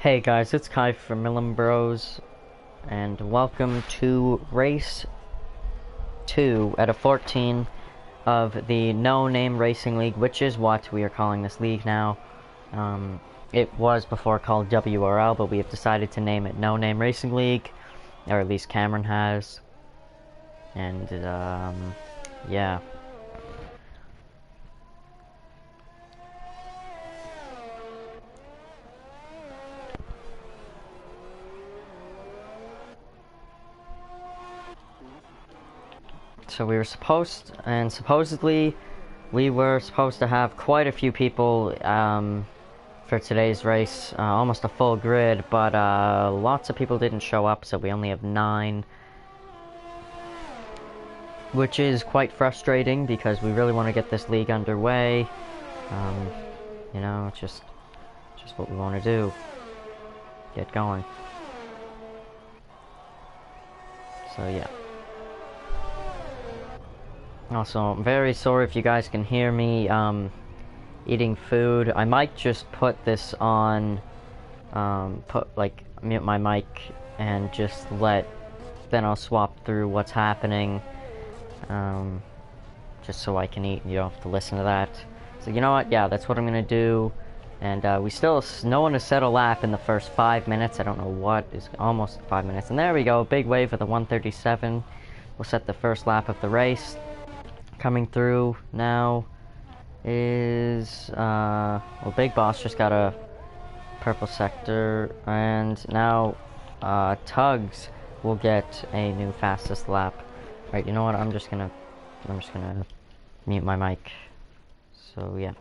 Hey guys, it's Kai from Millen Bros, and welcome to Race 2 out of 14 of the No Name Racing League, which is what we are calling this league now. It was before called WRL, but we have decided to name it No Name Racing League, or at least Cameron has. And, yeah. So we were supposedly, we were supposed to have quite a few people, for today's race, almost a full grid, but lots of people didn't show up, so we only have 9, which is quite frustrating because we really want to get this league underway. You know, just what we want to do, get going. So yeah. Also, I'm very sorry if you guys can hear me eating food. I might just put this on, mute my mic and just then I'll swap through what's happening, just so I can eat and you don't have to listen to that. So you know what, yeah, that's what I'm gonna do. And no one has set a lap in the first 5 minutes. I don't know what is almost 5 minutes. And there we go, big wave of the 137. We'll set the first lap of the race. Coming through now is, well, Big Boss just got a purple sector, and now Tugs will get a new fastest lap. Right, you know what? I'm just gonna mute my mic. So yeah.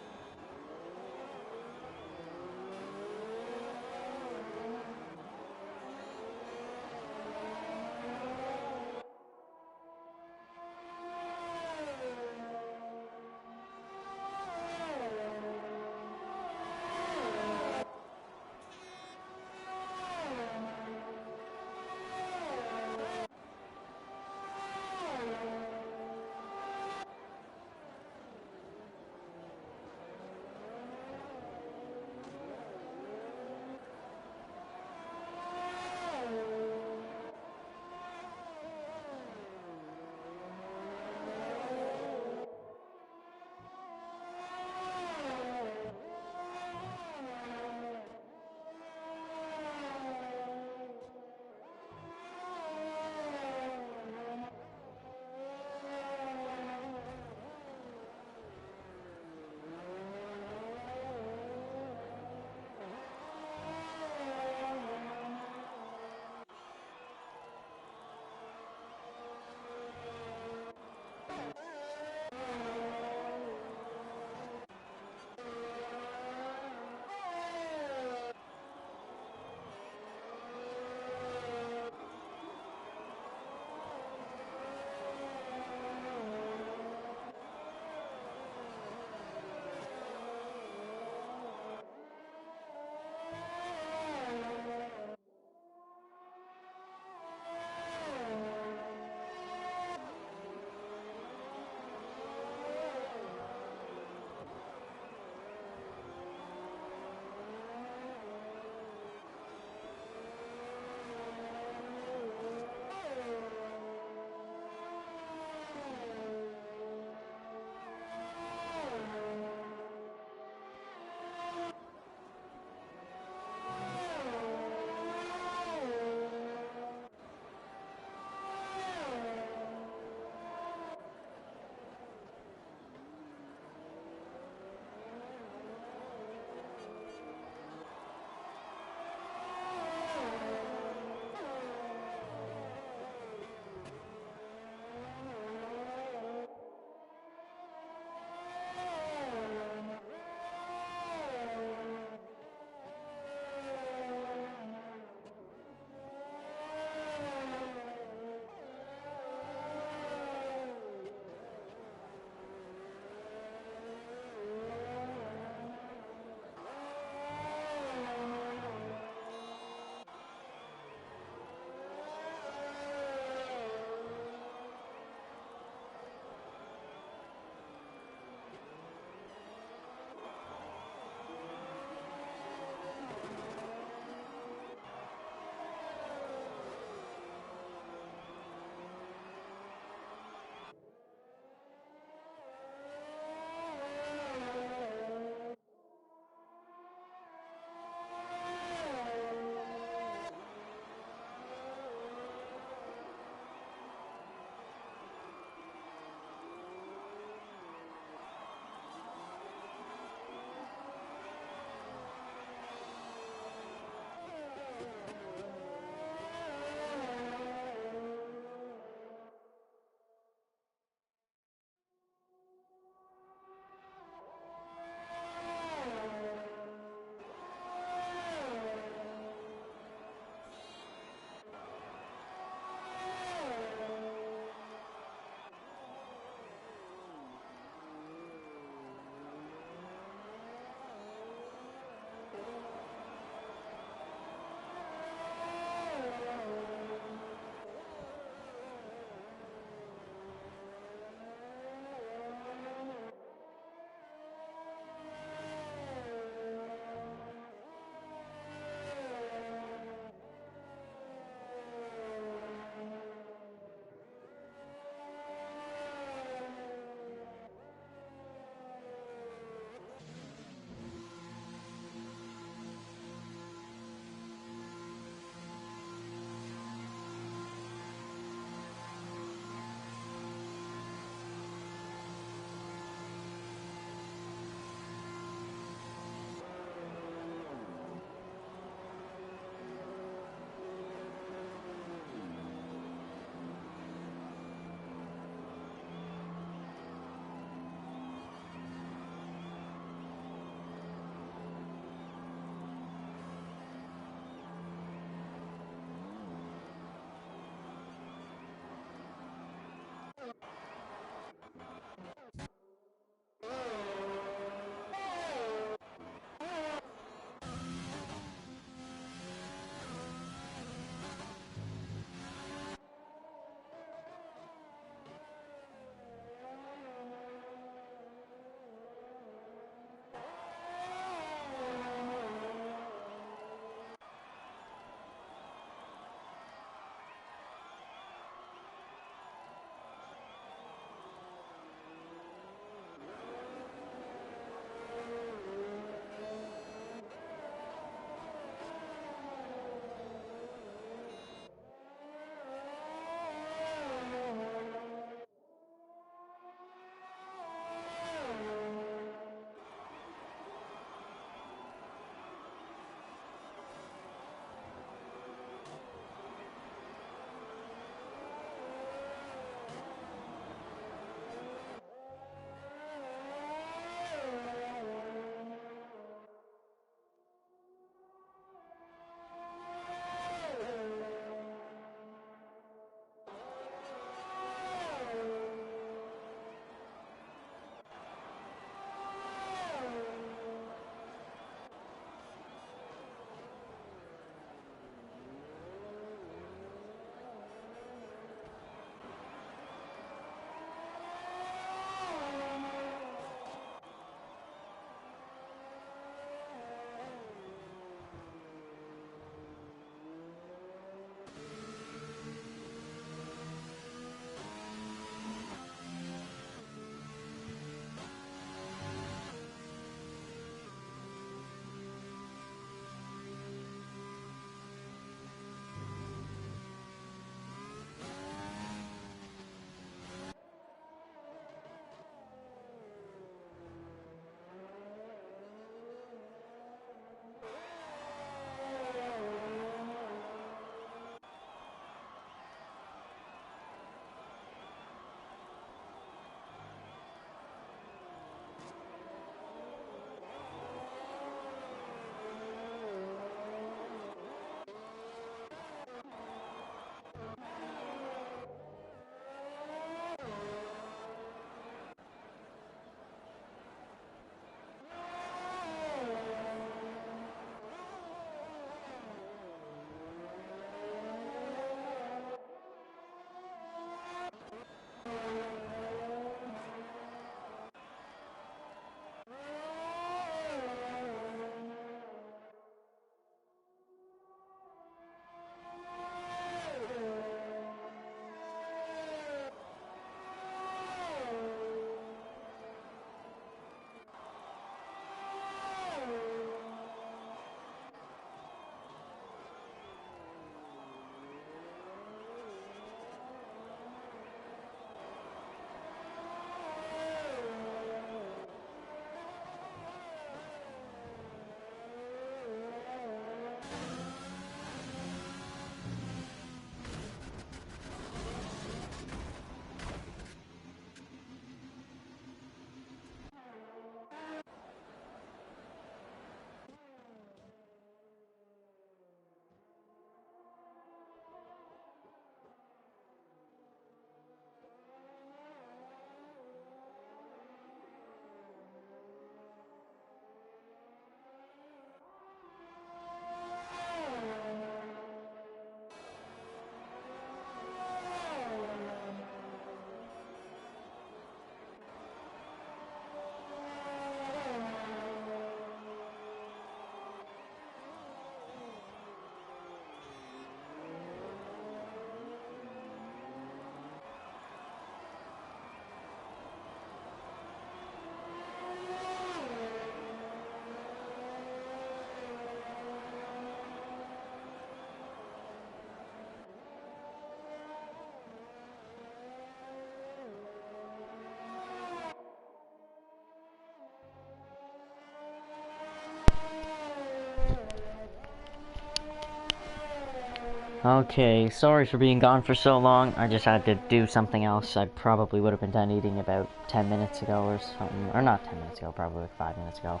Okay, sorry for being gone for so long. I just had to do something else. I probably would have been done eating about 10 minutes ago or something. Or not 10 minutes ago, probably like 5 minutes ago.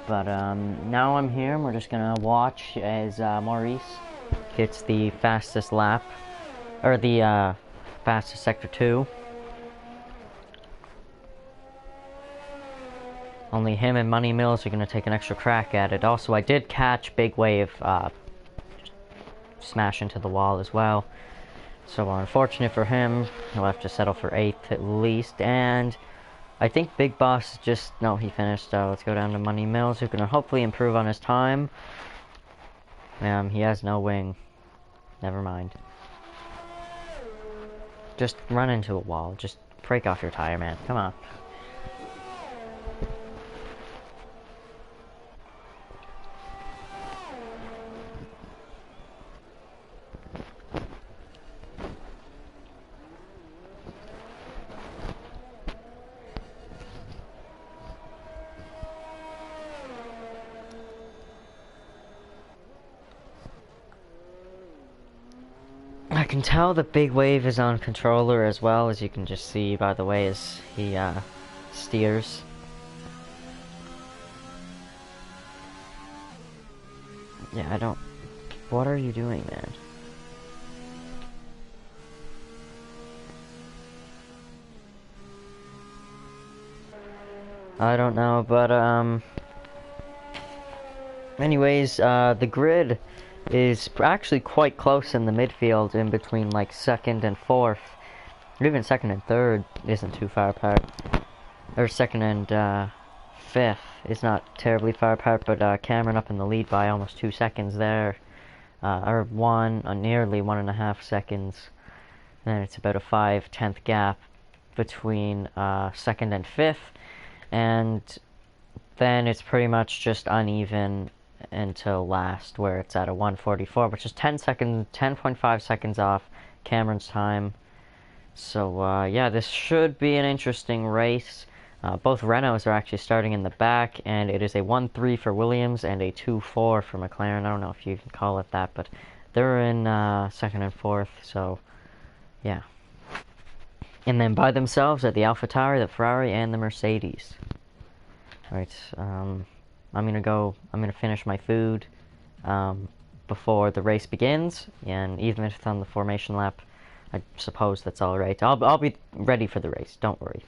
But now I'm here and we're just gonna watch as Maurice gets the fastest lap. Or the fastest Sector 2. Only him and Money Mills are gonna take an extra crack at it. Also, I did catch Big Wave smash into the wall as well. So unfortunate for him, he'll have to settle for 8th at least. And I think Big Boss just, no, he finished. Let's go down to Money Mills, who can hopefully improve on his time. He has no wing. Never mind. Just run into a wall. Just break off your tire, man. Come on. I can tell the Big Wave is on controller as well, as you can just see by the way as he steers. Yeah, I don't... What are you doing, man? I don't know, but anyways, the grid is actually quite close in the midfield, in between like 2nd and 4th. Even 2nd and 3rd isn't too far apart. Or 2nd and 5th is not terribly far apart, but Cameron up in the lead by almost 2 seconds there. Or nearly 1.5 seconds. Then it's about a 5/10 gap between 2nd and 5th. And then it's pretty much just uneven until last, where it's at a 1:44, which is 10.5 seconds off Cameron's time. So yeah, this should be an interesting race. Both Renaults are actually starting in the back, and it is a 1-3 for Williams and a 2-4 for McLaren. I don't know if you can call it that, but they're in 2nd and 4th, so yeah. And then by themselves are the AlphaTauri, the Ferrari, and the Mercedes. Alright, I'm gonna finish my food before the race begins, and even if it's on the formation lap, I suppose that's alright. I'll be ready for the race, don't worry.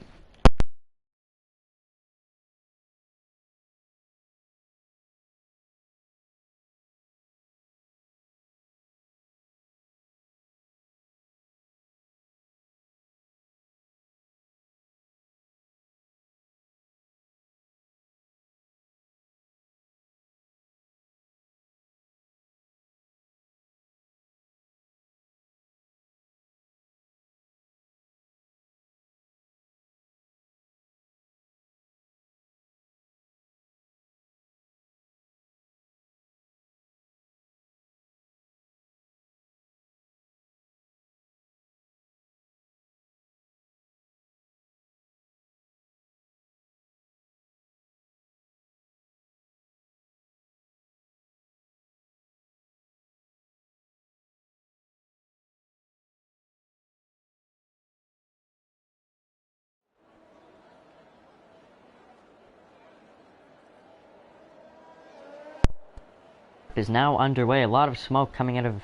Is now underway. A lot of smoke coming out of,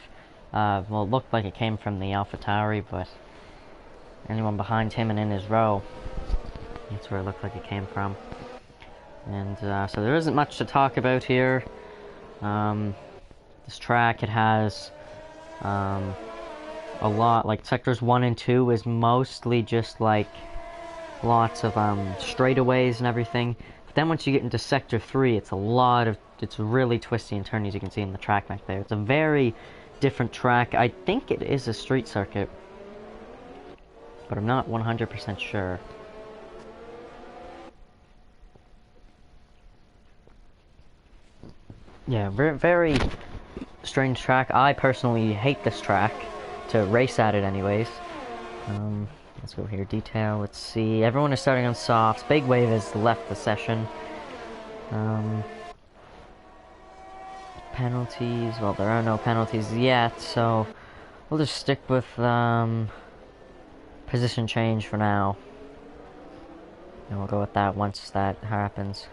well, it looked like it came from the AlphaTauri, but anyone behind him and in his row, that's where it looked like it came from. And so there isn't much to talk about here. This track, it has a lot, like sectors 1 and 2 is mostly just like lots of straightaways and everything. But then once you get into sector 3, it's really twisty and turny, as you can see in the track back there. It's a very different track. I think it is a street circuit, but I'm not 100% sure. Yeah, very strange track. I personally hate this track to race at it anyways. Let's go here, detail, let's see. Everyone is starting on softs. Big Wave has left the session. penalties. Well, there are no penalties yet, so we'll just stick with position change for now. And we'll go with that once that happens.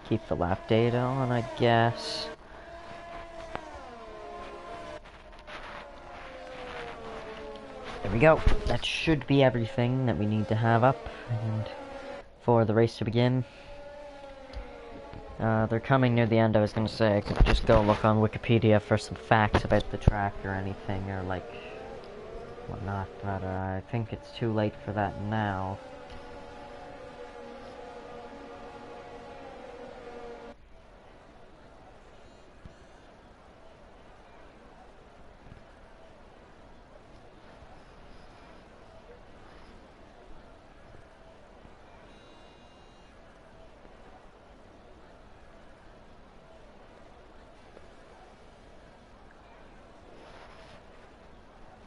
Keep the lap data on, I guess. There we go. That should be everything that we need to have up and for the race to begin. They're coming near the end. I was gonna say I could just go look on Wikipedia for some facts about the track or anything, or like whatnot, but I think it's too late for that now.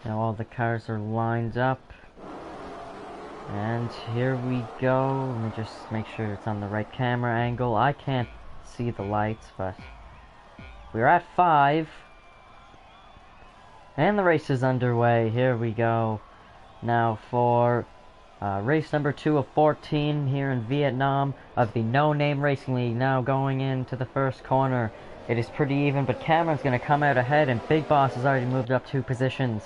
Now all the cars are lined up. And here we go. Let me just make sure it's on the right camera angle. I can't see the lights, but we're at 5. And the race is underway. Here we go. Now for race number 2 of 14 here in Vietnam of the No Name Racing League. Now going into the first corner. It is pretty even, but Cameron's going to come out ahead, and Big Boss has already moved up 2 positions.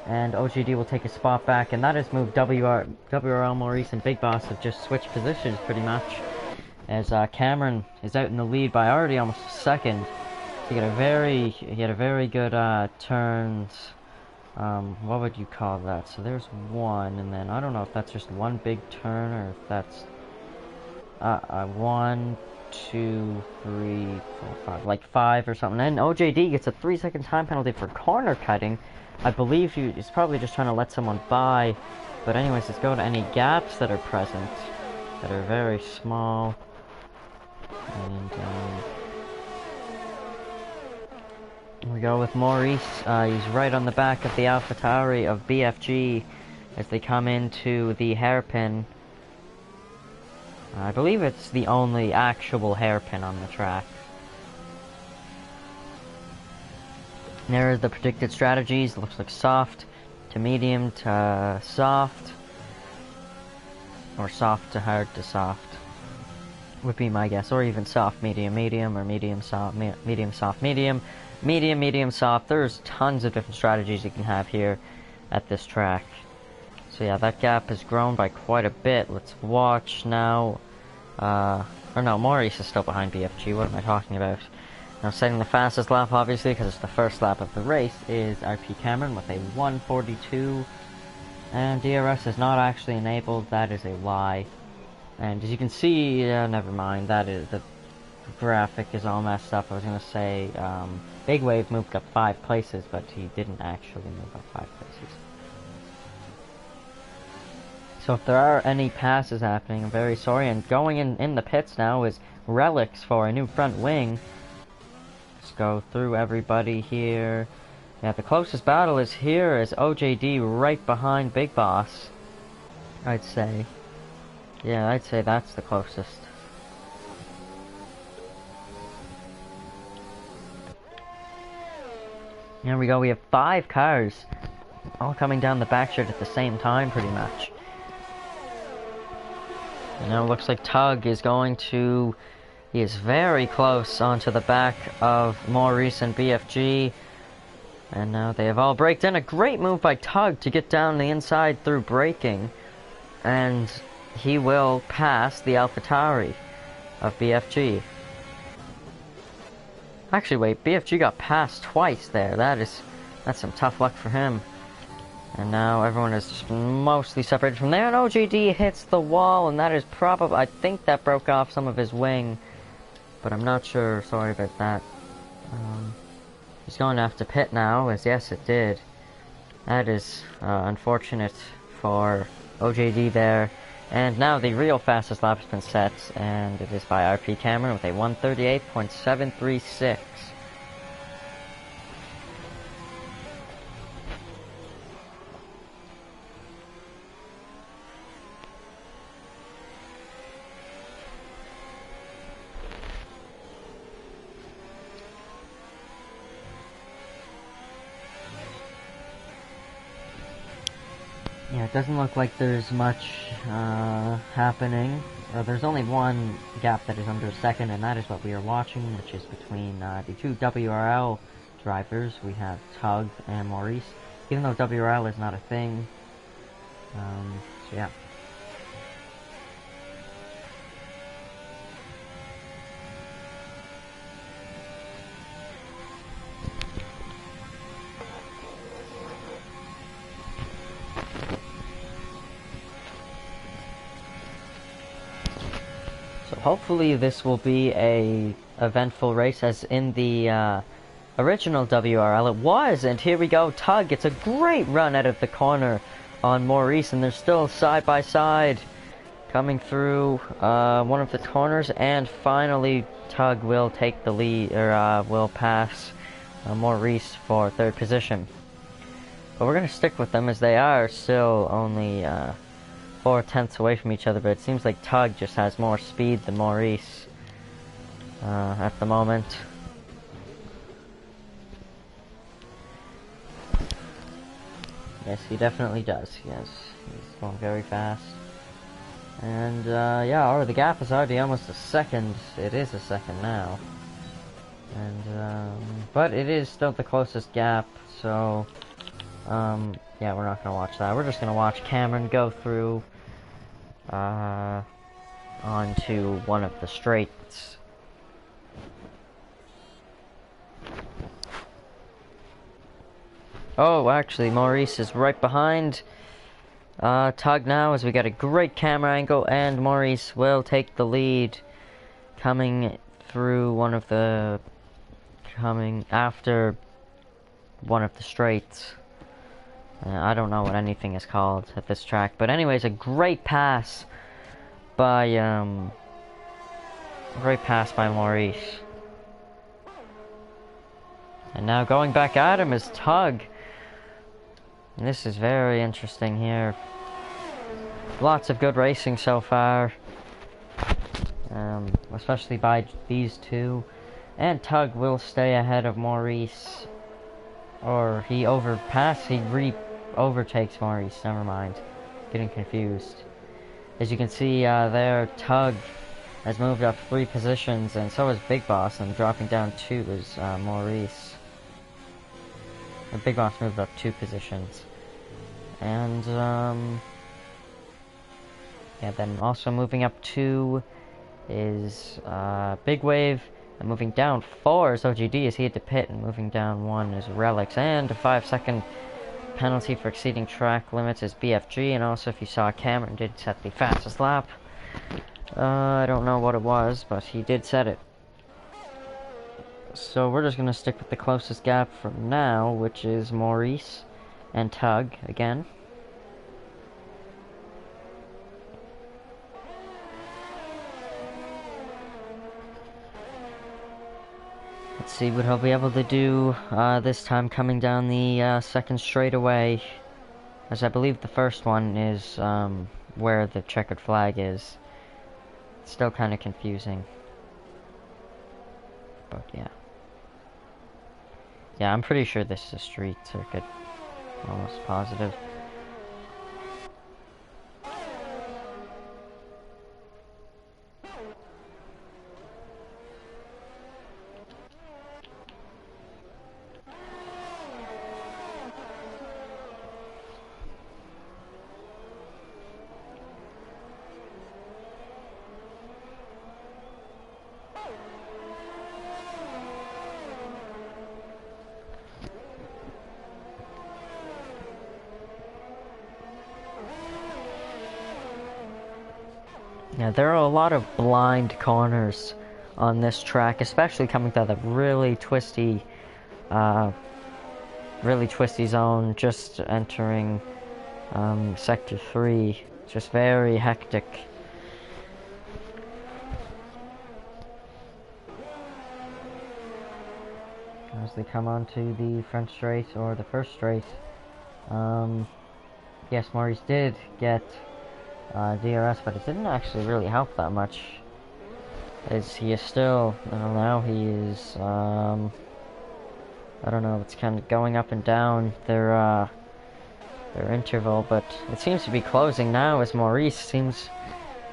And OGD will take a spot back, and that has moved WRL Maurice and Big Boss have just switched positions pretty much. As Cameron is out in the lead by already almost a second. He had a very good turns. What would you call that? So there's one, and then I don't know if that's just one big turn or if that's 1, 2, 3, 4, 5, like 5 or something. And OJD gets a 3-second time penalty for corner cutting. I believe he's probably just trying to let someone by. But anyways, let's go to any gaps that are present that are very small. And we go with Maurice. He's right on the back of the AlphaTauri of BFG as they come into the hairpin. I believe it's the only actual hairpin on the track. And there are the predicted strategies. It looks like soft to medium to soft, or soft to hard to soft would be my guess, or even soft medium medium, or medium soft medium soft medium medium medium soft. There's tons of different strategies you can have here at this track. So yeah, that gap has grown by quite a bit. Let's watch now. Or no, Maurice is still behind BFG. What am I talking about? Now, setting the fastest lap, obviously, because it's the first lap of the race, is RP Cameron with a 1:42. And DRS is not actually enabled. That is a lie. And as you can see, never mind. That is the graphic is all messed up. I was gonna say Big Wave moved up 5 places, but he didn't actually move up 5 places. So if there are any passes happening, I'm very sorry. And going in the pits now is Relics for a new front wing. Let's go through everybody here. Yeah, the closest battle is here as OJD right behind Big Boss, I'd say. Yeah, I'd say that's the closest. Here we go, we have 5 cars all coming down the backstretch at the same time pretty much. And now it looks like Tug is going to... He is very close onto the back of Maurice and BFG. And now they have all braked in. A great move by Tug to get down the inside through braking. And he will pass the AlphaTauri of BFG. Actually, wait, BFG got passed twice there. That's some tough luck for him. And now everyone is just mostly separated from there. And OJD hits the wall, and that is probably... I think that broke off some of his wing. But I'm not sure. Sorry about that. He's going to have to pit now, as yes, it did. That is unfortunate for OJD there. And now the real fastest lap has been set, and it is by RP Cameron with a 1:38.736. It doesn't look like there's much happening. There's only one gap that is under a second, and that is what we are watching, which is between the two WRL drivers. We have Tug and Maurice, even though WRL is not a thing. So yeah. So hopefully this will be a eventful race as in the original WRL it was, and here we go. Tug gets a great run out of the corner on Maurice, and they're still side by side coming through one of the corners, and finally Tug will take the lead, or will pass Maurice for third position. But we're going to stick with them as they are still only 4/10 away from each other, but it seems like Tug just has more speed than Maurice at the moment. Yes, he definitely does. Yes, he's going very fast. And yeah, the gap is already almost a second. It is a second now. And but it is still the closest gap, so yeah, we're not gonna watch that. We're just gonna watch Cameron go through onto one of the straights. Oh, actually, Maurice is right behind Tug now, as we got a great camera angle, and Maurice will take the lead, coming after one of the straights. I don't know what anything is called at this track, but anyways, a great pass by Maurice. And now going back at him is Tug. And this is very interesting here. Lots of good racing so far, especially by these two. And Tug will stay ahead of Maurice, or he overtakes Maurice. Never mind, getting confused. As you can see there, Tug has moved up 3 positions, and so has Big Boss, and dropping down 2 is Maurice. The Big Boss moved up 2 positions. And yeah, then also moving up 2 is Big Wave, and moving down 4 is OGD as he had to pit, and moving down 1 is Relics, and a 5-second penalty for exceeding track limits is BFG. And also, if you saw, Cameron did set the fastest lap. I don't know what it was, but he did set it. So we're just gonna stick with the closest gap from now, which is Maurice and Tug again. Let's see what he'll be able to do this time, coming down the second straightaway, as I believe the first one is where the checkered flag is. It's still kind of confusing, but yeah. Yeah, I'm pretty sure this is a street circuit. Almost positive. Yeah, there are a lot of blind corners on this track, especially coming to the really twisty zone, just entering Sector 3. Just very hectic. As they come onto the front straight, or the first straight. Yes, Maurice did get DRS, but it didn't actually really help that much, as he is still, now he is, I don't know, it's kind of going up and down. They're their interval, but it seems to be closing now as Maurice seems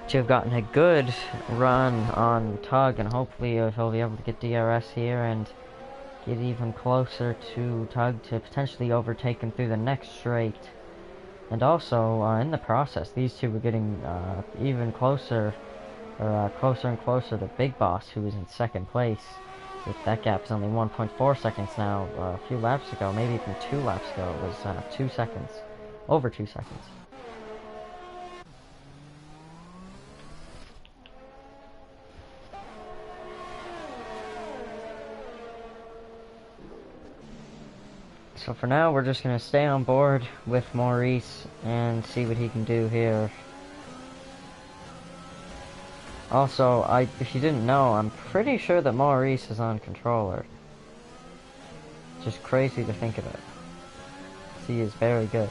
to have gotten a good run on Tug, and hopefully he'll be able to get DRS here and get even closer to Tug to potentially overtake him through the next straight. And also, in the process, these two were getting even closer, or closer and closer to Big Boss, who was in second place. That gap is only 1.4 seconds now. A few laps ago, maybe even 2 laps ago, it was 2 seconds. Over 2 seconds. So for now, we're just going to stay on board with Maurice and see what he can do here. Also, if you didn't know, I'm pretty sure that Maurice is on controller. Just crazy to think of it. He is very good.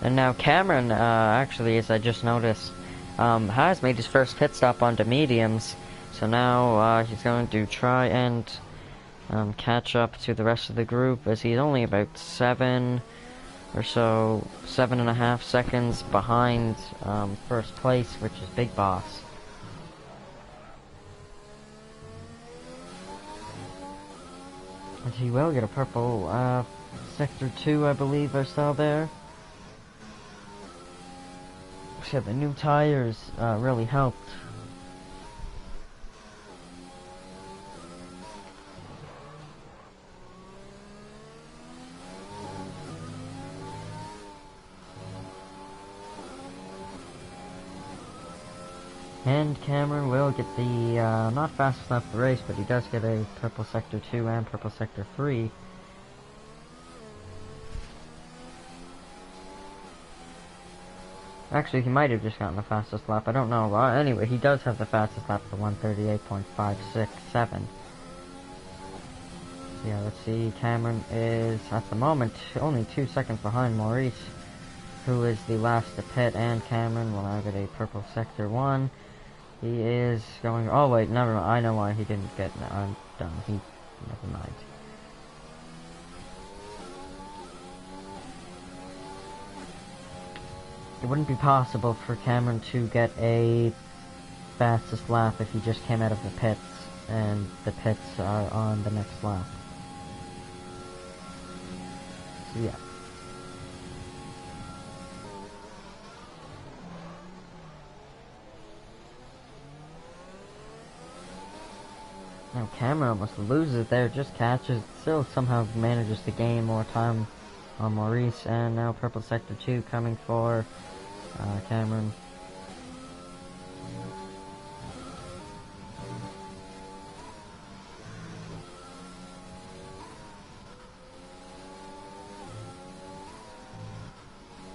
And now Cameron, actually, as I just noticed, has made his first pit stop onto mediums. So now he's going to try and catch up to the rest of the group, as he's only about 7.5 seconds behind first place, which is Big Boss. And he will get a purple sector 2, I believe I saw there. Yeah, the new tires really helped. And Cameron will get the, not fastest lap of the race, but he does get a purple sector 2 and purple sector 3. Actually, he might have just gotten the fastest lap, I don't know. Anyway, he does have the fastest lap for 1:38.567. Yeah, let's see, Cameron is, at the moment, only 2 seconds behind Maurice, who is the last to pit, and Cameron will now get a purple sector 1. He is going, oh wait, never mind, I know why he didn't get, I'm done, never mind. It wouldn't be possible for Cameron to get a fastest lap if he just came out of the pits, and the pits are on the next lap. So yeah. Now Cameron almost loses it there, just catches, still somehow manages to gain more time on Maurice, and now purple sector 2 coming for Cameron.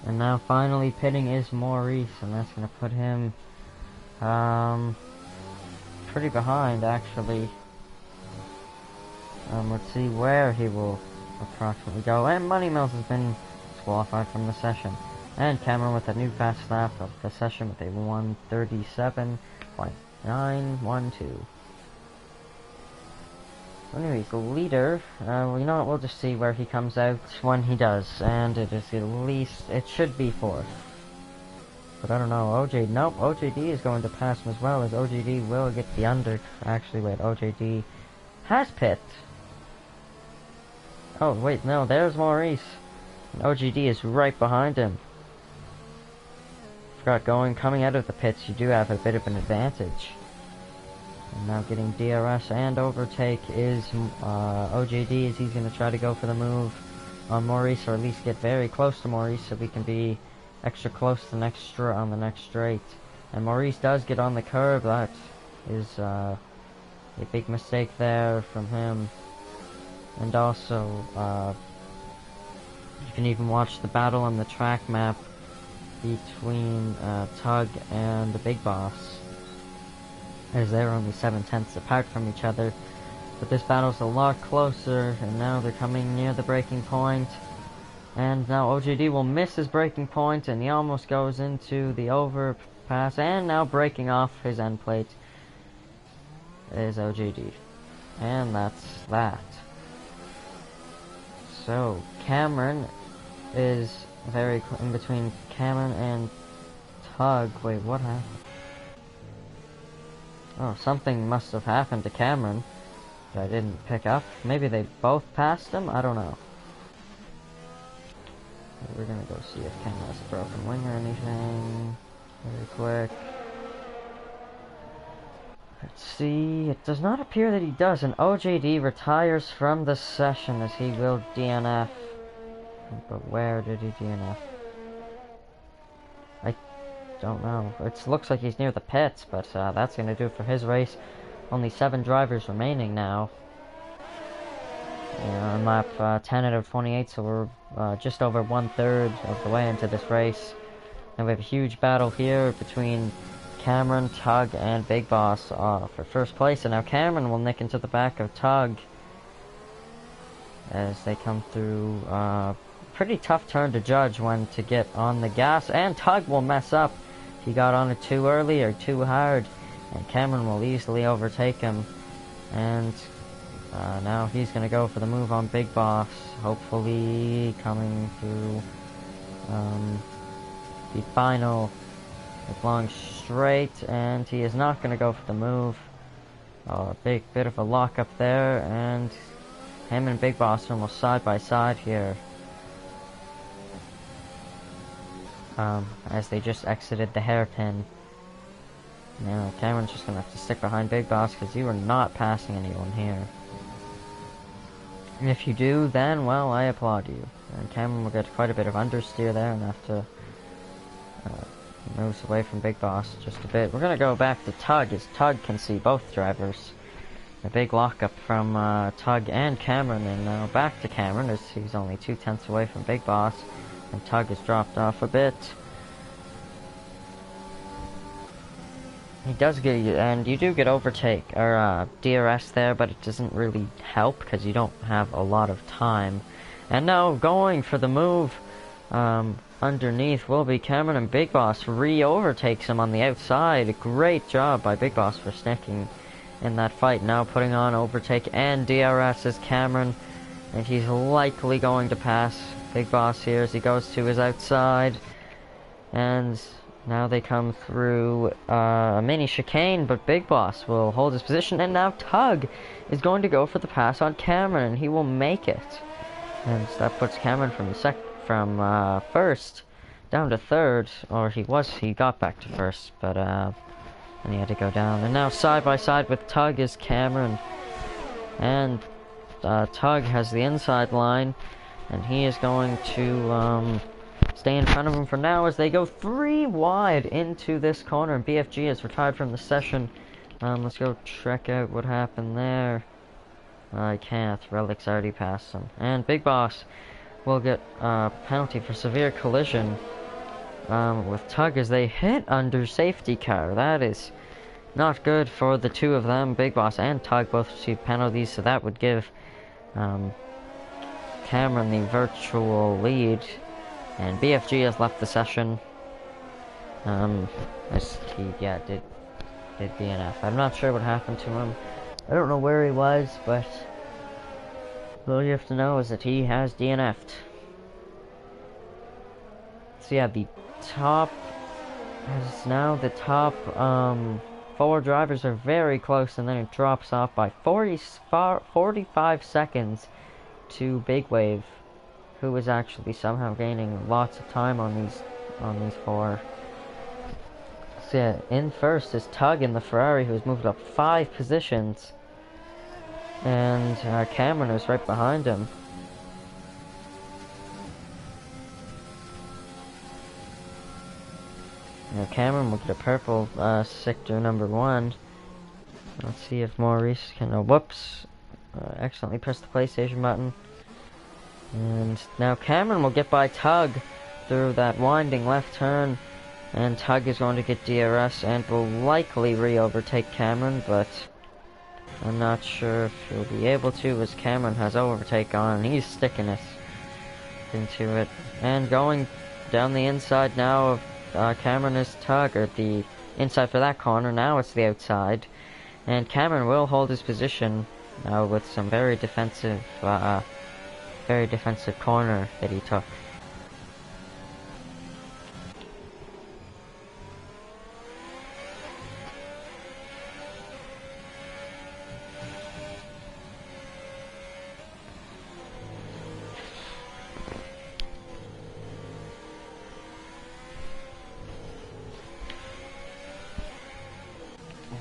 And now finally pitting is Maurice, and that's going to put him pretty behind actually. Let's see where he will approximately go. And Money Mills has been disqualified from the session. And Cameron with a new fast lap of the session with a 1:37.912. Anyways, the leader, well, you know what, we'll just see where he comes out when he does, and it is at least, it should be 4th. But I don't know, nope, OJD is going to pass him as well, as OJD will get the under, actually, wait, OJD has pit. Oh, wait, no, there's Maurice. And OJD is right behind him. Forgot, coming out of the pits, you do have a bit of an advantage. And now getting DRS and overtake is OJD, as he's going to try to go for the move on Maurice, or at least get very close to Maurice so we can be extra close to the on the next straight. And Maurice does get on the curb. That is a big mistake there from him. And also, you can even watch the battle on the track map between Tug and the Big Boss, as they're only 7/10 apart from each other. But this battle's a lot closer, and now they're coming near the breaking point. And now OJD will miss his breaking point, and he almost goes into the overpass, and now breaking off his end plate is OJD. And that's that. So, Cameron is very in between Cameron and Tug. Wait, what happened? Oh, something must have happened to Cameron that I didn't pick up. Maybe they both passed him? I don't know. We're gonna go see if Cameron has a broken wing or anything. Very quick. Let's see. It does not appear that he does, and OJD retires from the session as he will DNF. But where did he DNF? I don't know. It looks like he's near the pits, but that's going to do it for his race. Only 7 drivers remaining now. On lap 10 out of 28, so we're just over 1/3 of the way into this race. And we have a huge battle here between Cameron, Tug, and Big Boss for first place. And now Cameron will nick into the back of Tug as they come through. Pretty tough turn to judge when to get on the gas, and Tug will mess up. He got on it too early or too hard, and Cameron will easily overtake him. And now he's going to go for the move on Big Boss, hopefully coming through the final long straight, and he is not going to go for the move. A big bit of a lock up there, and him and Big Boss are almost side by side here. As they just exited the hairpin. Now Cameron's just gonna have to stick behind Big Boss because you are not passing anyone here. And if you do, then, well, I applaud you. And Cameron will get quite a bit of understeer there and have to move away from Big Boss just a bit. We're gonna go back to Tug, as Tug can see both drivers. A big lockup from Tug and Cameron, and now back to Cameron as he's only 2/10 away from Big Boss. And Tug has dropped off a bit. He does get, and you do get overtake, or DRS there, but it doesn't really help because you don't have a lot of time. And now going for the move underneath will be Cameron, and Big Boss re-overtakes him on the outside. A great job by Big Boss for sticking in that fight. Now putting on overtake and DRS is Cameron, and he's likely going to pass Big Boss here as he goes to his outside. And now they come through a mini chicane, but Big Boss will hold his position, and now Tug is going to go for the pass on Cameron, and he will make it. And that puts Cameron from first down to third, or he got back to first, but and he had to go down. And now side by side with Tug is Cameron, and Tug has the inside line, and he is going to stay in front of him for now as they go 3 wide into this corner. And BFG is retired from the session. Let's go check out what happened there. I can't. Relic's already passed him. And Big Boss will get a penalty for severe collision with Tug as they hit under safety car. That is not good for the two of them. Big Boss and Tug both received penalties, so that would give Cameron the virtual lead. And BFG has left the session. He did DNF. I'm not sure what happened to him. I don't know where he was, but All you have to know is that he has DNF'd. So yeah, the top as now the top 4 drivers are very close, and then it drops off by 45 seconds to Big Wave, who is actually somehow gaining lots of time on these 4. So yeah, in first is Tug in the Ferrari, who's moved up 5 positions, and Cameron is right behind him. Now Cameron will get a purple sector number 1. Let's see if Maurice can. Oh, whoops! Accidentally pressed the PlayStation button. And now Cameron will get by Tug through that winding left turn, and Tug is going to get DRS and will likely re-overtake Cameron, but I'm not sure if he'll be able to, as Cameron has overtake on, and he's sticking it into it. And going down the inside now of Cameron is Tug, or the inside for that corner. Now it's the outside, and Cameron will hold his position now with some very defensive corner that he took.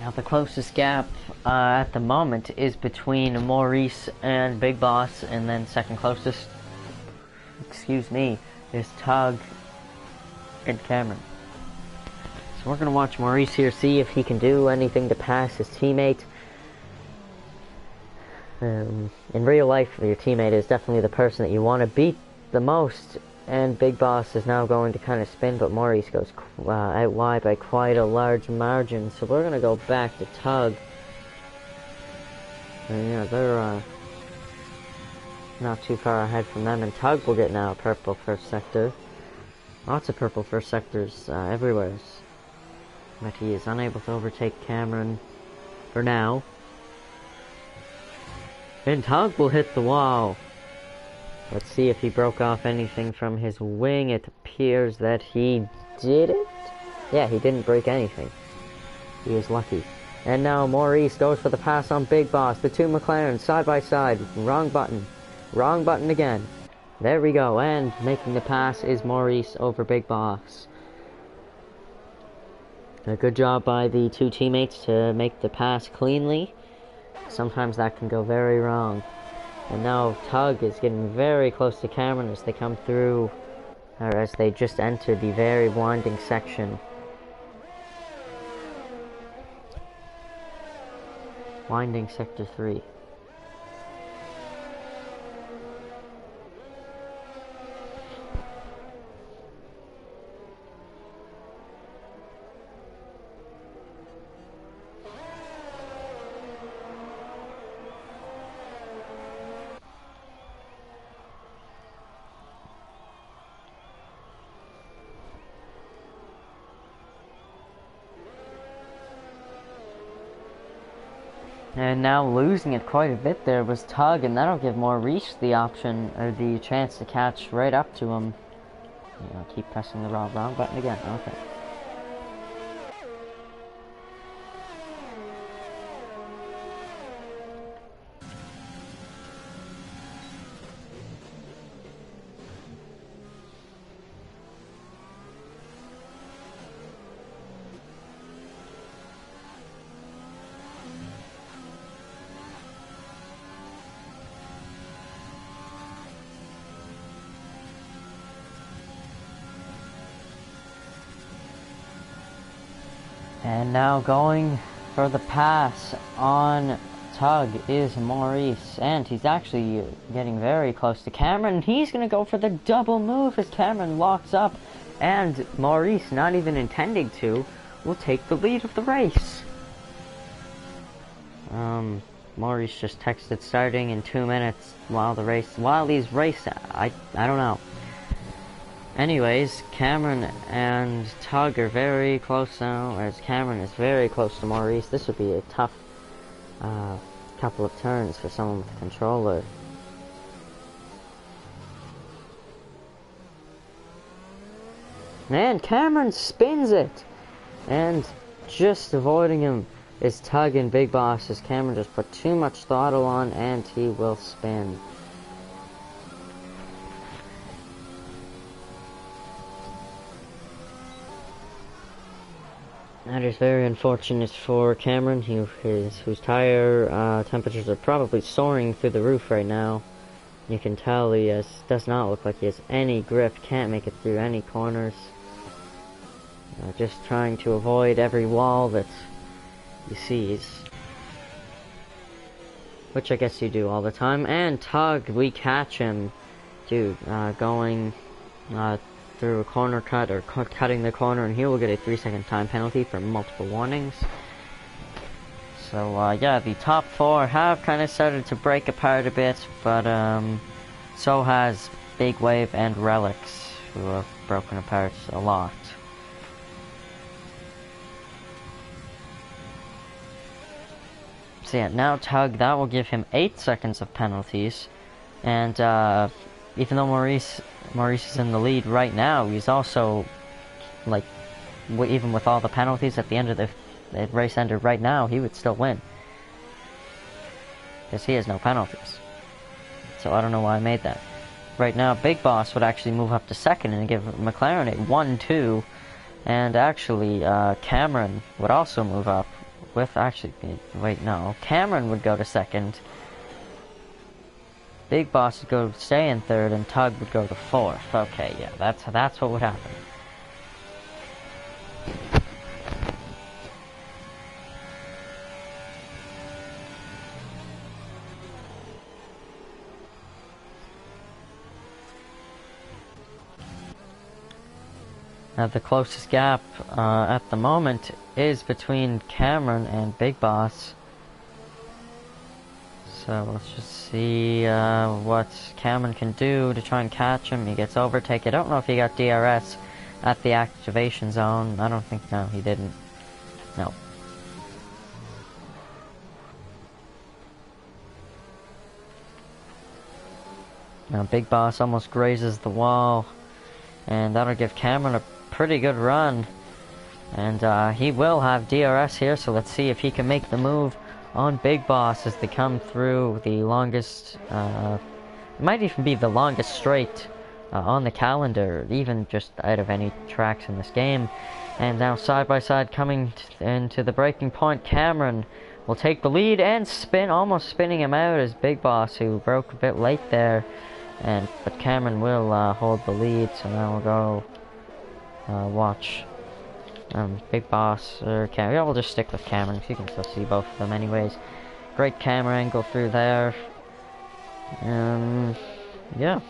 Now the closest gap at the moment is between Maurice and Big Boss, and then second closest, excuse me, is Tug and Cameron. So we're going to watch Maurice here, see if he can do anything to pass his teammate. In real life, your teammate is definitely the person that you want to beat the most, and Big Boss is now going to kind of spin, but Maurice goes out wide by quite a large margin. So we're going to go back to Tug. And yeah, they're not too far ahead from them, and Tug will get now a purple first sector. Lots of purple first sectors everywhere. But he is unable to overtake Cameron for now. And Tug will hit the wall. Let's see if he broke off anything from his wing. It appears that he didn't. Yeah, he didn't break anything. He is lucky. And now Maurice goes for the pass on Big Boss. The 2 McLarens side by side. Wrong button. Wrong button again. There we go. And making the pass is Maurice over Big Boss. A good job by the 2 teammates to make the pass cleanly. Sometimes that can go very wrong. And now Tug is getting very close to Cameron as they come through, or as they just enter the very winding section. Winding sector 3. And now losing it quite a bit there was Tug, and that'll give Maurice the option, or the chance to catch right up to him. You know, keep pressing the wrong button again. Okay. And now going for the pass on Tug is Maurice, and he's actually getting very close to Cameron. He's going to go for the double move as Cameron locks up, and Maurice, not even intending to, will take the lead of the race. Maurice just texted starting in 2 minutes while he's racing. I don't know. Anyways, Cameron and Tug are very close now, as Cameron is very close to Maurice. This would be a tough couple of turns for someone with a controller. And Cameron spins it! And just avoiding him is Tug and Big Boss, as Cameron just put too much throttle on and he will spin. That is very unfortunate for Cameron, whose tire temperatures are probably soaring through the roof right now. You can tell he does not look like he has any grip, can't make it through any corners. Just trying to avoid every wall that he sees. Which I guess you do all the time. And Tug, we catch him, dude, going through a corner cut, or cutting the corner, and he will get a 3-second time penalty for multiple warnings. So yeah, the top four have kind of started to break apart a bit, but so has Big Wave and Relics, who have broken apart a lot. So yeah, now Tug, that will give him 8 seconds of penalties, and even though Maurice is in the lead right now, he's also, like, even with all the penalties at the end of the race ended right now, he would still win. Because he has no penalties. So I don't know why I made that. Right now, Big Boss would actually move up to second and give McLaren a 1-2. And actually, Cameron would also move up with, wait, no. Cameron would go to second. Big Boss would stay in third, and Tug would go to fourth. Okay, yeah, that's what would happen. Now the closest gap at the moment is between Cameron and Big Boss. So let's just see what Cameron can do to try and catch him. He gets overtake. I don't know if he got DRS at the activation zone. I don't think, no, he didn't. No. Now Big Boss almost grazes the wall, and that'll give Cameron a pretty good run. And he will have DRS here, so let's see if he can make the move on Big Boss as they come through the longest, it might even be the longest straight on the calendar, even just out of any tracks in this game. And now side by side coming into the breaking point, Cameron will take the lead and spin, almost spinning him out as Big Boss, who broke a bit late there. But Cameron will hold the lead, so now we'll go watch Big Boss or Cameron. Yeah, we'll just stick with Cameron, because you can still see both of them anyways. Great camera angle through there. Yeah.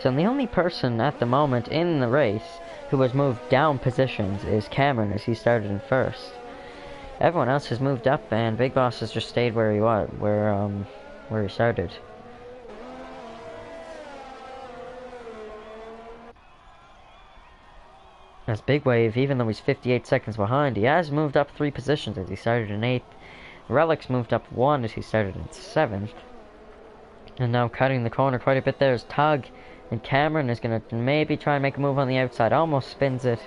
So the only person at the moment in the race who has moved down positions is Cameron, as he started in first. Everyone else has moved up, and Big Boss has just stayed where he was, where he started. As Big Wave, even though he's 58 seconds behind, he has moved up 3 positions as he started in 8th. Relics moved up 1 as he started in 7th. And now cutting the corner quite a bit there is Tug. And Cameron is going to maybe try and make a move on the outside. Almost spins it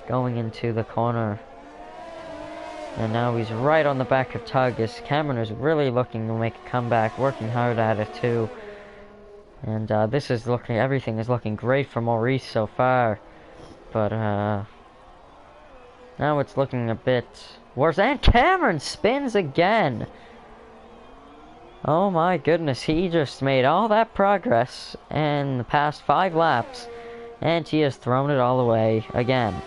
going into the corner. And now he's right on the back of Tug, as Cameron is really looking to make a comeback, working hard at it too. And everything is looking great for Maurice so far. But, now it's looking a bit worse. And Cameron spins again! Oh my goodness, he just made all that progress in the past 5 laps, and he has thrown it all away again.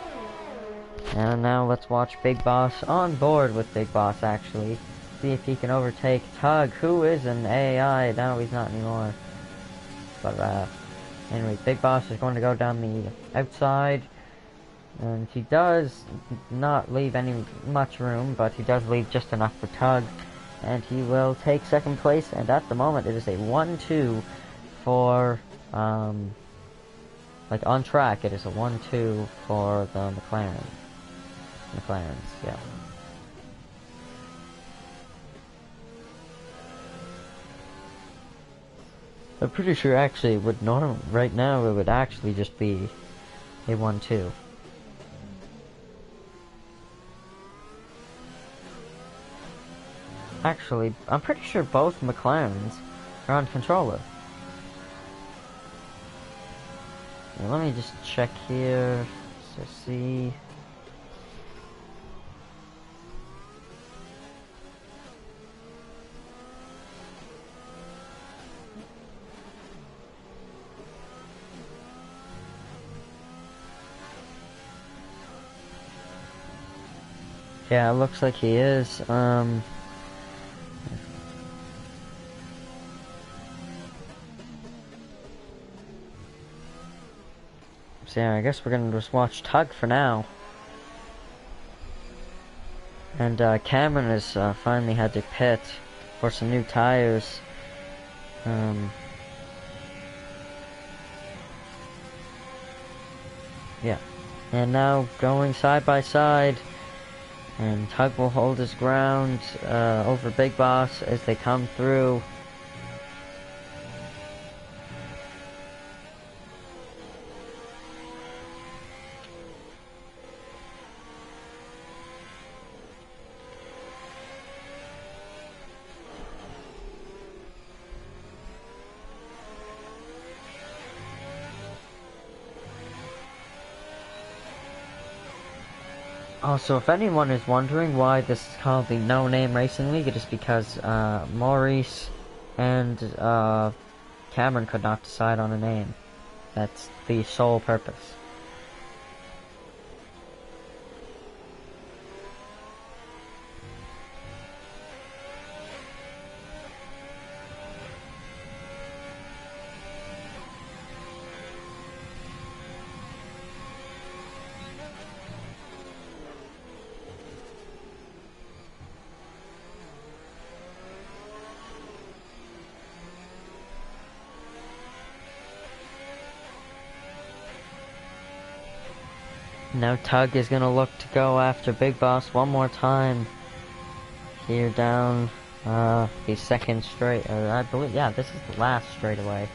And now let's watch Big Boss on board with Big Boss, actually. See if he can overtake Tug, who is an AI. No, he's not anymore. But, anyway, Big Boss is going to go down the outside. And he does not leave much room, but he does leave just enough for Tug. And he will take second place, and at the moment it is a 1-2 for, like on track, it is a 1-2 for the McLarens, yeah. I'm pretty sure actually right now it would actually just be They won too. Actually, I'm pretty sure both McLarens are on controller. Now, let me just check here to see. Yeah, it looks like he is. So yeah, I guess we're gonna just watch Tug for now. And Cameron has finally had to pit for some new tires. Yeah. And now going side by side. And Tug will hold his ground over Big Boss as they come through. Also, if anyone is wondering why this is called the No Name Racing League, it is because Maurice and Cameron could not decide on a name. That's the sole purpose. Now Tug is gonna look to go after Big Boss one more time. Here down the second straight, I believe, yeah, this is the last straightaway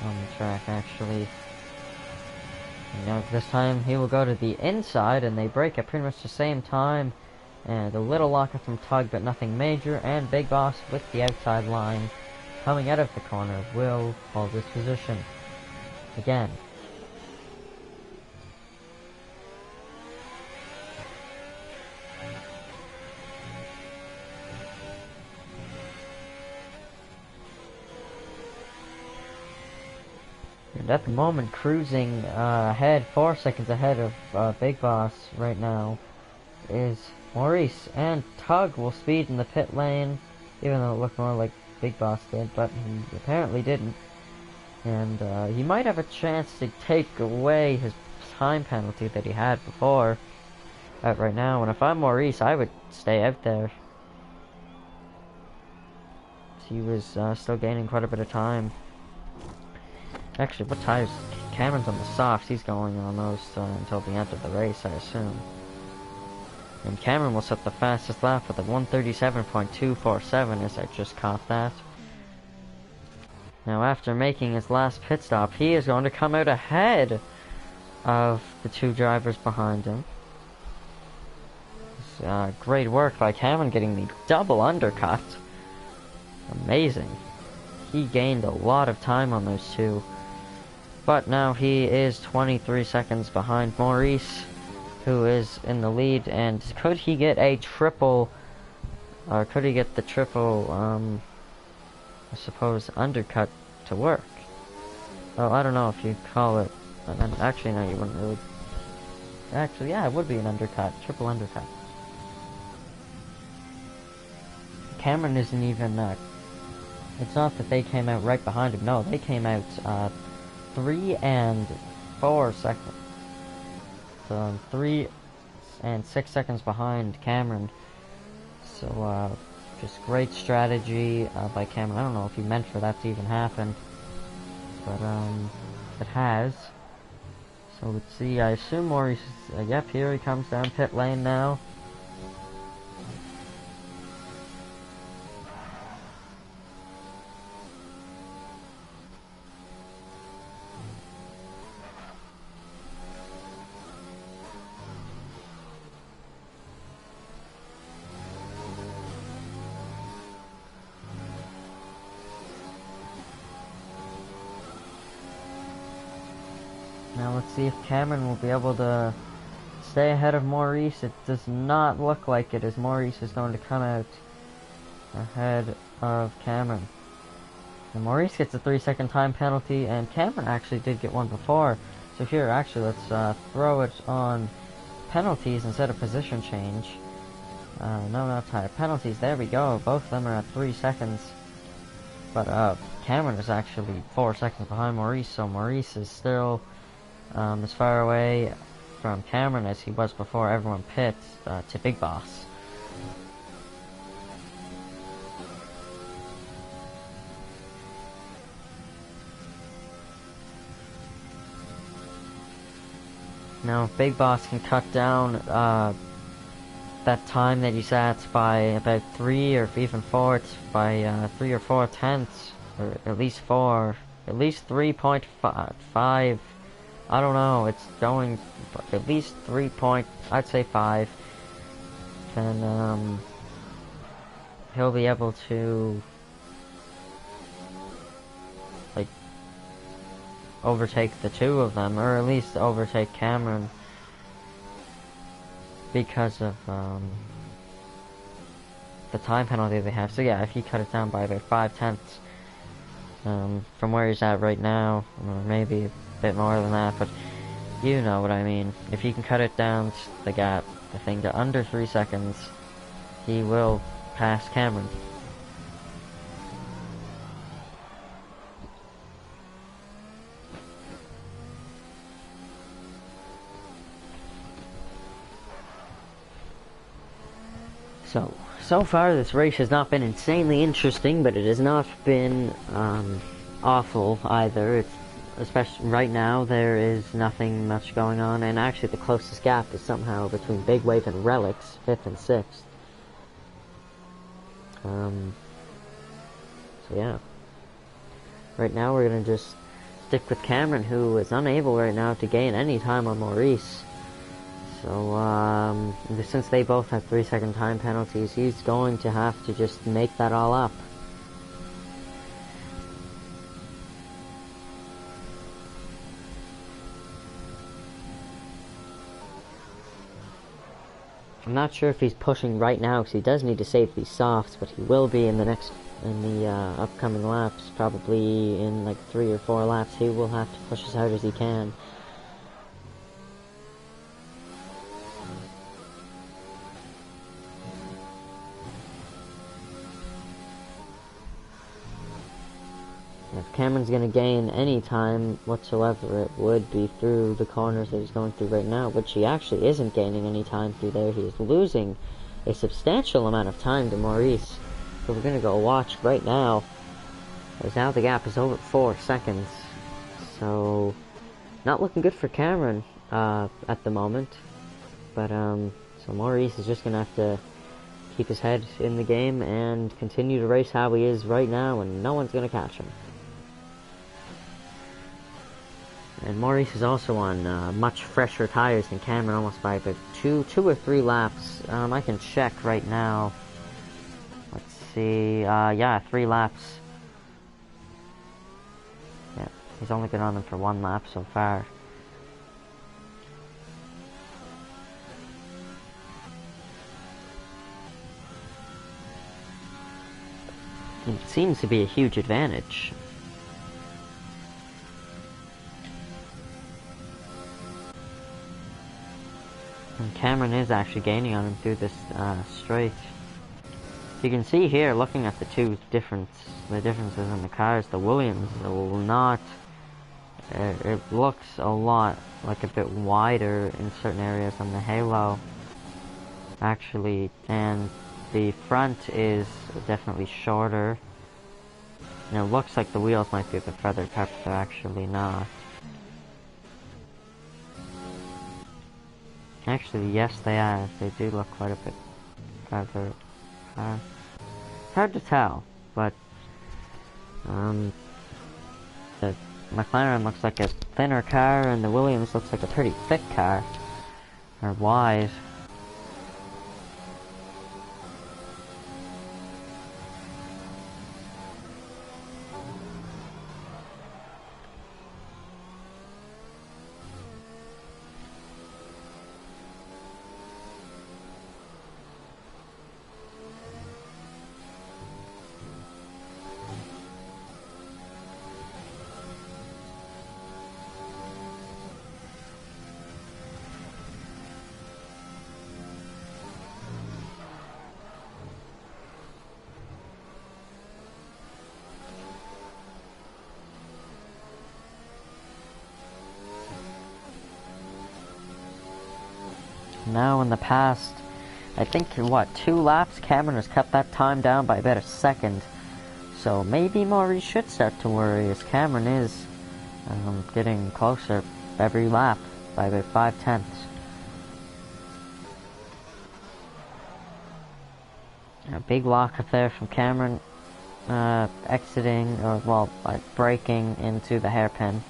on the track actually. You know, this time he will go to the inside and they break at pretty much the same time. And a little lockup from Tug, but nothing major, and Big Boss with the outside line coming out of the corner will hold his position again. And at the moment, cruising ahead, 4 seconds ahead of Big Boss right now, is Maurice. And Tug will speed in the pit lane, even though it looked more like Big Boss did, but he apparently didn't. And he might have a chance to take away his time penalty that he had before right now. And if I'm Maurice, I would stay out there. He was still gaining quite a bit of time. Actually, what tires? Cameron's on the softs. He's going on those until the end of the race, I assume. And Cameron will set the fastest lap with a 1:37.247, as I just caught that. Now, after making his last pit stop, he is going to come out ahead of the two drivers behind him. Great work by Cameron getting the double undercut. Amazing. He gained a lot of time on those two. But now he is 23 seconds behind Maurice, who is in the lead. And could he get a triple, or could he get the triple, I suppose, undercut to work? Well, I don't know if you call it, actually no, you wouldn't really. Actually, yeah, it would be an undercut, triple undercut. Cameron isn't even, it's not that they came out right behind him, no, they came out, 3 and 4 seconds. So 3 and 6 seconds behind Cameron. So just great strategy by Cameron. I don't know if he meant for that to even happen, but it has. So let's see. I assume Maurice is, yep, here he comes down pit lane now. Now let's see if Cameron will be able to stay ahead of Maurice. It does not look like it, as Maurice is going to come out ahead of Cameron. And Maurice gets a 3-second time penalty, and Cameron actually did get one before. So here, actually, let's throw it on penalties instead of position change. No, not tire. Penalties, there we go. Both of them are at 3 seconds. But Cameron is actually 4 seconds behind Maurice, so Maurice is still as far away from Cameron as he was before everyone pits to Big Boss. Now, if Big Boss can cut down that time that he's at by about 3 or even 4, it's by 3 or 4 tenths, or at least 3.5. I don't know, it's going at least 3 point, I'd say 5. Then he'll be able to like overtake the two of them, or at least overtake Cameron, because of the time penalty they have. So yeah, if he cut it down by about 5 tenths from where he's at right now, or maybe a bit more than that, but you know what I mean. If he can cut it down, the thing to under 3 seconds, he will pass Cameron. So far this race has not been insanely interesting, but it has not been awful either. It's, especially right now, there is nothing much going on, and actually the closest gap is somehow between Big Wave and Relics, 5th and 6th. So yeah. Right now we're gonna just stick with Cameron, who is unable right now to gain any time on Maurice. So, since they both have 3-second time penalties, he's going to have to just make that all up. I'm not sure if he's pushing right now, because he does need to save these softs, but he will be in the upcoming laps. Probably in like 3 or 4 laps, he will have to push as hard as he can. If Cameron's going to gain any time whatsoever, it would be through the corners that he's going through right now, which he actually isn't gaining any time through there. He is losing a substantial amount of time to Maurice. So we're going to go watch right now, as now the gap is over 4 seconds. So, not looking good for Cameron at the moment. But, so Maurice is just going to have to keep his head in the game and continue to race how he is right now, and no one's going to catch him. And Maurice is also on much fresher tires than Cameron, almost by about two or 3 laps. I can check right now. Let's see. Yeah, 3 laps. Yeah, he's only been on them for 1 lap so far. It seems to be a huge advantage. And Cameron is actually gaining on him through this straight. You can see here, looking at the differences in the cars, the Williams will not. It looks a lot like a bit wider in certain areas than the Halo, actually, and the front is definitely shorter. And it looks like the wheels might be a bit further apart, but they're actually not. Actually, yes, they are. They do look quite a bit further apart. Hard to tell, but the McLaren looks like a thinner car, and the Williams looks like a pretty thick car, or wide. now in the past, I think, what, 2 laps, Cameron has cut that time down by about a second. So maybe Maurice should start to worry, as Cameron is getting closer every lap by about 5/10. A big lock up there from Cameron, exiting, or well, braking into the hairpin.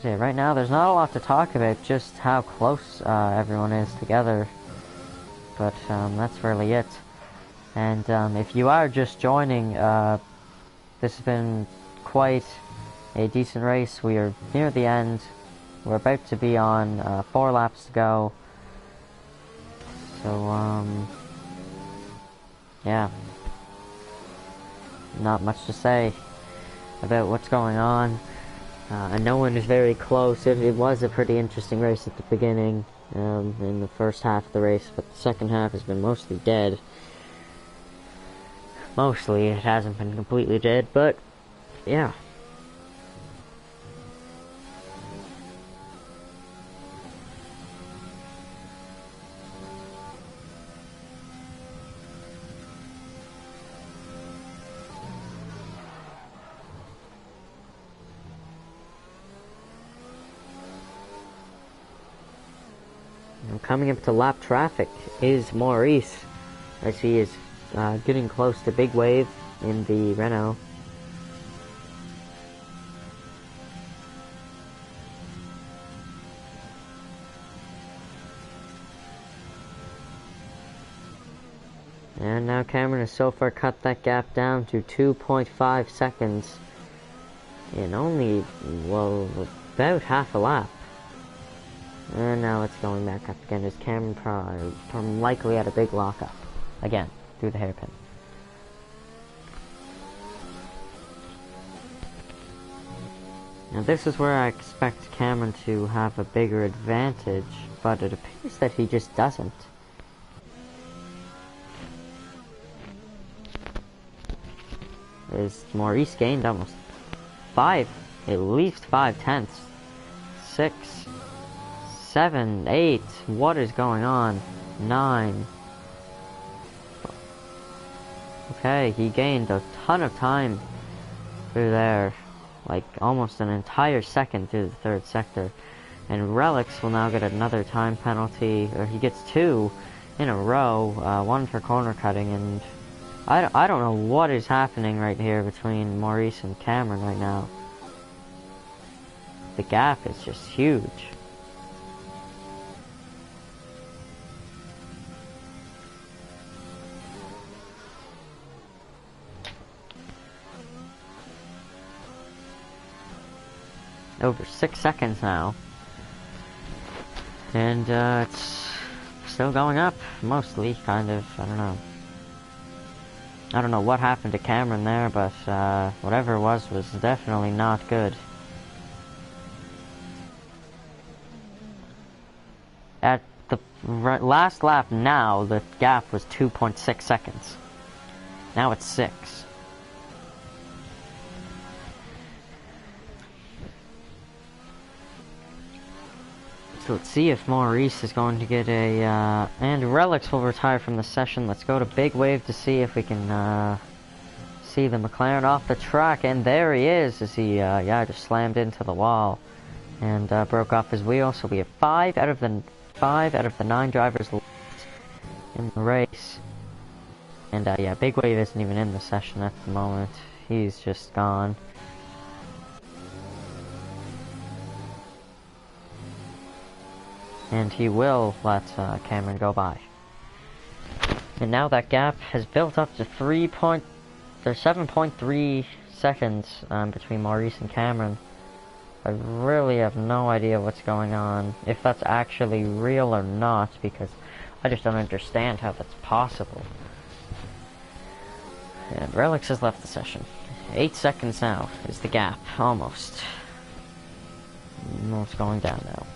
So yeah, right now there's not a lot to talk about, just how close everyone is together. But that's really it. And if you are just joining, this has been quite a decent race. We are near the end. We're about to be on 4 laps to go. So, yeah. Not much to say about what's going on. No one is very close. It was a pretty interesting race at the beginning, in the first half of the race, but the second half has been mostly dead. Mostly, it hasn't been completely dead, but yeah. Coming up to lap traffic is Maurice, as he is getting close to Big Wave in the Renault. And now Cameron has so far cut that gap down to 2.5 seconds in only, well, about half a lap. And now it's going back up again as Cameron probably likely had a big lockup. Again, through the hairpin. Now this is where I expect Cameron to have a bigger advantage, but it appears that he just doesn't. As Maurice gained almost at least 5/10. 6, 7, 8, what is going on? 9. Okay, he gained a ton of time through there, like almost an entire second through the third sector. And Relics will now get another time penalty, or he gets 2 in a row, 1 for corner cutting, and I don't know what is happening right here between Maurice and Cameron right now. The gap is just huge. Over 6 seconds now. And it's still going up, mostly, kind of, I don't know. I don't know what happened to Cameron there, but whatever it was definitely not good. At the last lap now, the gap was 2.6 seconds. Now it's 6. So let's see if Maurice is going to get a, and Relics will retire from the session. Let's go to Big Wave to see if we can, see the McLaren off the track. And there he is, as he, just slammed into the wall and, broke off his wheel. So we have 5 out of the 9 drivers left in the race. And, Big Wave isn't even in the session at the moment. He's just gone. And he will let Cameron go by. And now that gap has built up to 7.3 seconds between Maurice and Cameron. I really have no idea what's going on, if that's actually real or not, because I just don't understand how that's possible. And Relics has left the session. 8 seconds now is the gap, almost. It's going down now.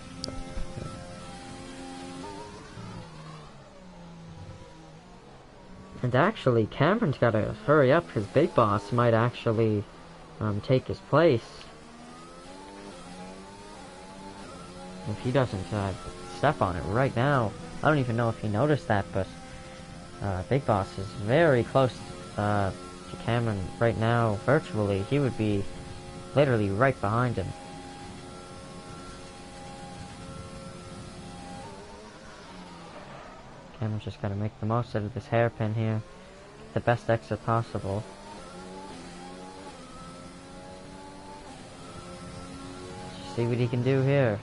And actually, Cameron's gotta hurry up, his big boss might actually take his place. If he doesn't step on it right now, I don't even know if he noticed that, but Big Boss is very close to Cameron right now. Virtually, he would be literally right behind him. Cameron's just gotta make the most out of this hairpin here. The best exit possible. Just see what he can do here.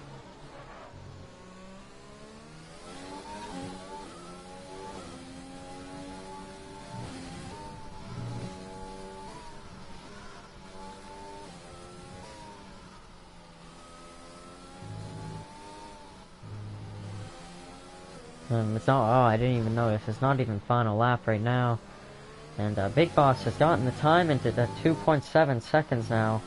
It's not, oh, I didn't even notice, it's not even final lap right now. And Big Boss has gotten the time into the 2.7 seconds now.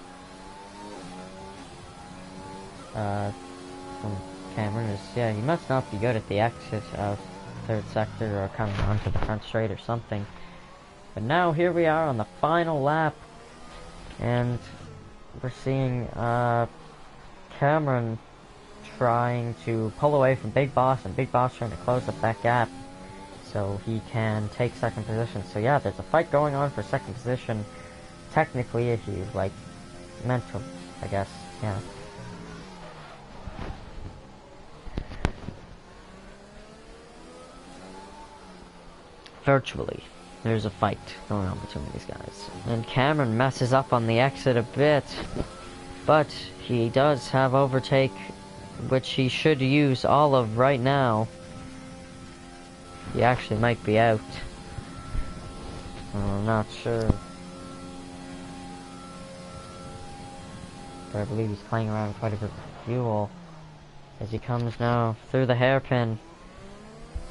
From Cameron is, yeah, he must not be good at the exit of third sector or coming onto the front straight or something. But now here we are on the final lap. And we're seeing Cameron trying to pull away from Big Boss, and Big Boss trying to close up that gap so he can take second position. So yeah, there's a fight going on for second position. Technically, if he's like meant to, I guess, yeah. Virtually, there's a fight going on between these guys. And Cameron messes up on the exit a bit, but he does have overtake, which he should use all of right now. He actually might be out. I'm not sure. But I believe he's playing around quite a bit with fuel. As he comes now through the hairpin.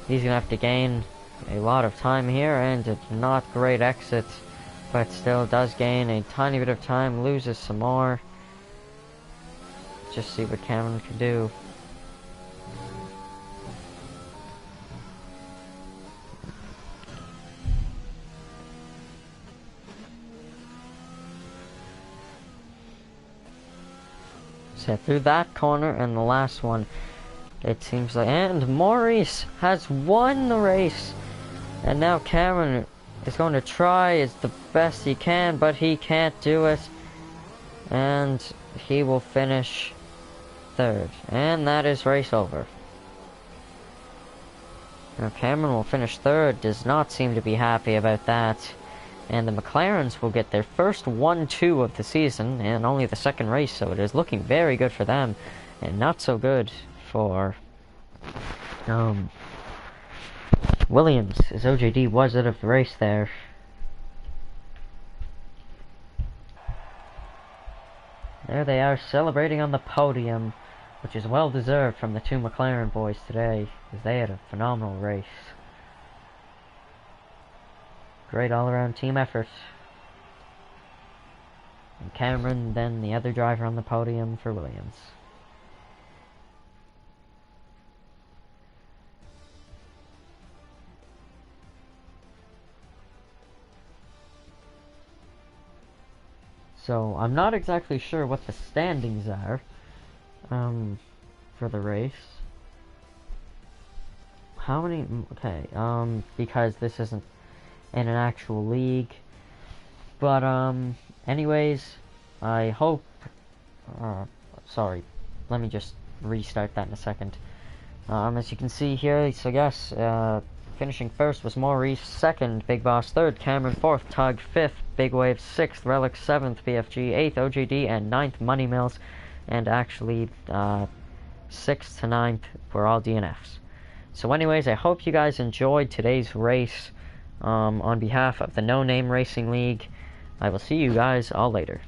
He's gonna have to gain a lot of time here, and it's not great exit, but still does gain a tiny bit of time, loses some more. Just see what Cameron can do. So through that corner and the last one, it seems like, and Maurice has won the race. And now Cameron is going to try as the best he can, but he can't do it. And he will finish third. And that is race over. Now Cameron will finish third, does not seem to be happy about that. And the McLarens will get their first 1-2 of the season, and only the second race, so it is looking very good for them, and not so good for Williams, as OJD was out of the race there. There they are, celebrating on the podium, which is well deserved from the two McLaren boys today, as they had a phenomenal race. Great all-around team effort. And Cameron, then the other driver on the podium for Williams. So, I'm not exactly sure what the standings are for the race. How many? Okay, because this isn't in an actual league. But, anyways, I hope, sorry, let me just restart that in a second. As you can see here, so yes, finishing first was Maurice, second, Big Boss, third, Cameron, fourth, Tug, fifth, Big Wave, sixth, Relic, seventh, BFG, eighth, OJD, and ninth, Money Mills, and actually, 6th to 9th were all DNFs. So anyways, I hope you guys enjoyed today's race. On behalf of the No Name Racing League, I will see you guys all later.